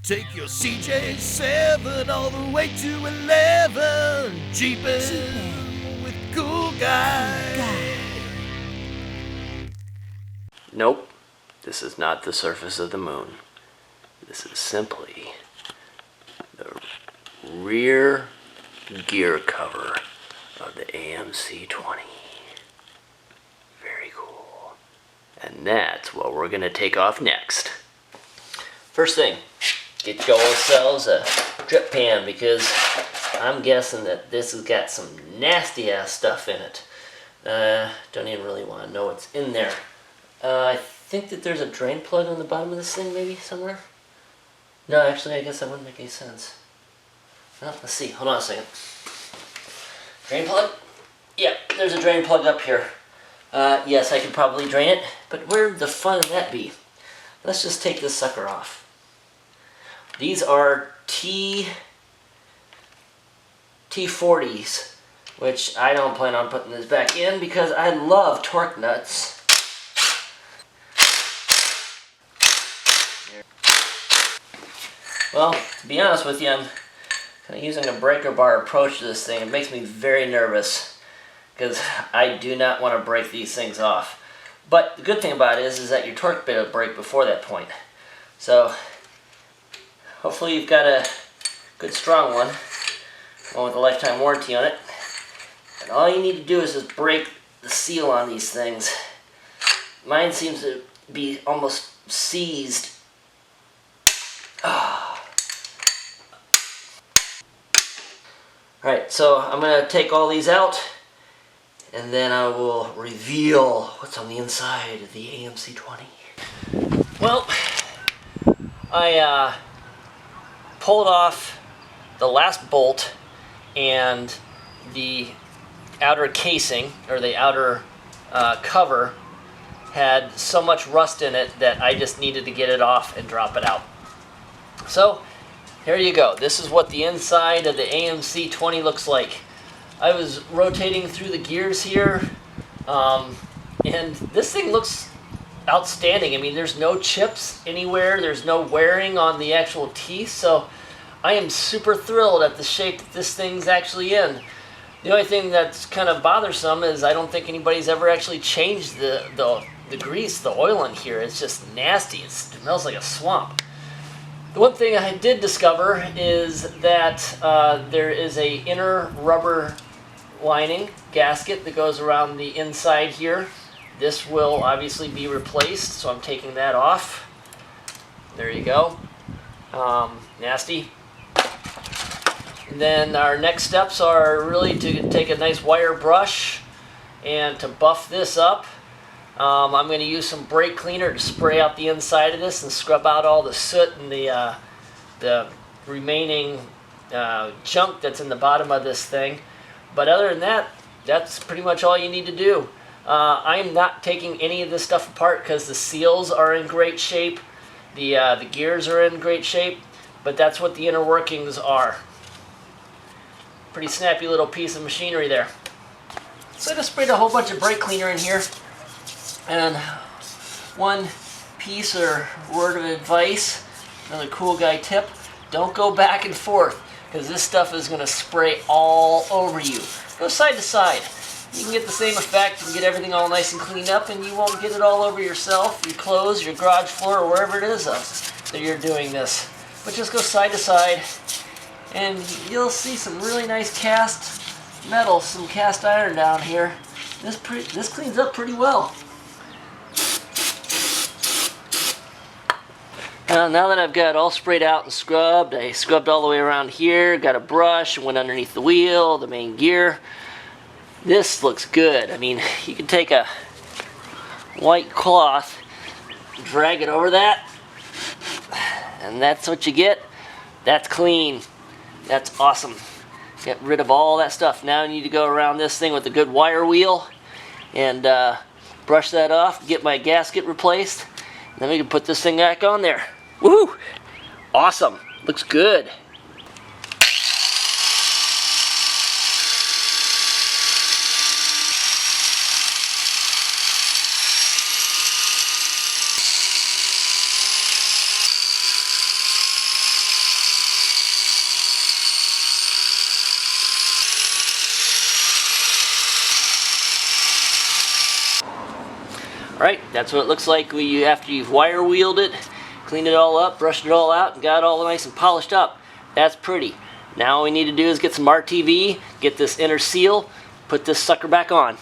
Take your CJ7 all the way to 11. Jeepin' with cool guy. Nope, this is not the surface of the moon. This is simply the rear gear cover of the AMC 20. Very cool. And that's what we're gonna take off next. First thing, get yourselves a drip pan, because I'm guessing that this has got some nasty ass stuff in it. Don't even really want to know what's in there. I think that there's a drain plug on the bottom of this thing, maybe somewhere. No, actually, I guess that wouldn't make any sense. Well, let's see. Hold on a second. Drain plug? Yeah, there's a drain plug up here. Yes, I could probably drain it, but where the fun would that be? Let's just take this sucker off. These are T40s, which I don't plan on putting this back in because I love torque nuts. Well, to be honest with you, I'm kind of using a breaker bar approach to this thing. It makes me very nervous because I do not want to break these things off. But the good thing about it is that your torque bit will break before that point. So hopefully you've got a good strong one with a lifetime warranty on it. And all you need to do is just break the seal on these things. Mine seems to be almost seized. Alright, so I'm going to take all these out, and then I will reveal what's on the inside of the AMC 20. Well, I pulled off the last bolt, and the outer casing, or the outer cover, had so much rust in it that I just needed to get it off and drop it out. So here you go. This is what the inside of the AMC 20 looks like. I was rotating through the gears here, and this thing looks outstanding. I mean, there's no chips anywhere. There's no wearing on the actual teeth, so I am super thrilled at the shape that this thing's actually in. The only thing that's kind of bothersome is I don't think anybody's ever actually changed the grease, the oil in here. It's just nasty. It smells like a swamp. The one thing I did discover is that there is a inner rubber lining gasket that goes around the inside here. This will obviously be replaced, so I'm taking that off. There you go. Nasty. And then our next steps are really to take a nice wire brush and to buff this up. I'm going to use some brake cleaner to spray out the inside of this and scrub out all the soot and the remaining junk that's in the bottom of this thing. But other than that, that's pretty much all you need to do. I am not taking any of this stuff apart because the seals are in great shape, the gears are in great shape, but that's what the inner workings are. Pretty snappy little piece of machinery there. So I just sprayed a whole bunch of brake cleaner in here. And one piece or word of advice, another cool guy tip, don't go back and forth, because this stuff is going to spray all over you. Go side to side. You can get the same effect and get everything all nice and cleaned up, and you won't get it all over yourself, your clothes, your garage floor, or wherever it is that you're doing this. But just go side to side, and you'll see some really nice cast metal, some cast iron down here. This cleans up pretty well. Now that I've got it all sprayed out and scrubbed, I scrubbed all the way around here, got a brush, went underneath the wheel, the main gear. This looks good. I mean, you can take a white cloth, drag it over that, and that's what you get. That's clean. That's awesome. Get rid of all that stuff. Now I need to go around this thing with a good wire wheel and brush that off, get my gasket replaced, and then we can put this thing back on there. Woohoo! Awesome. Looks good. Alright, that's what it looks like after you've wire wheeled it, cleaned it all up, brushed it all out, and got it all nice and polished up. That's pretty. Now all we need to do is get some RTV, get this inner seal, put this sucker back on.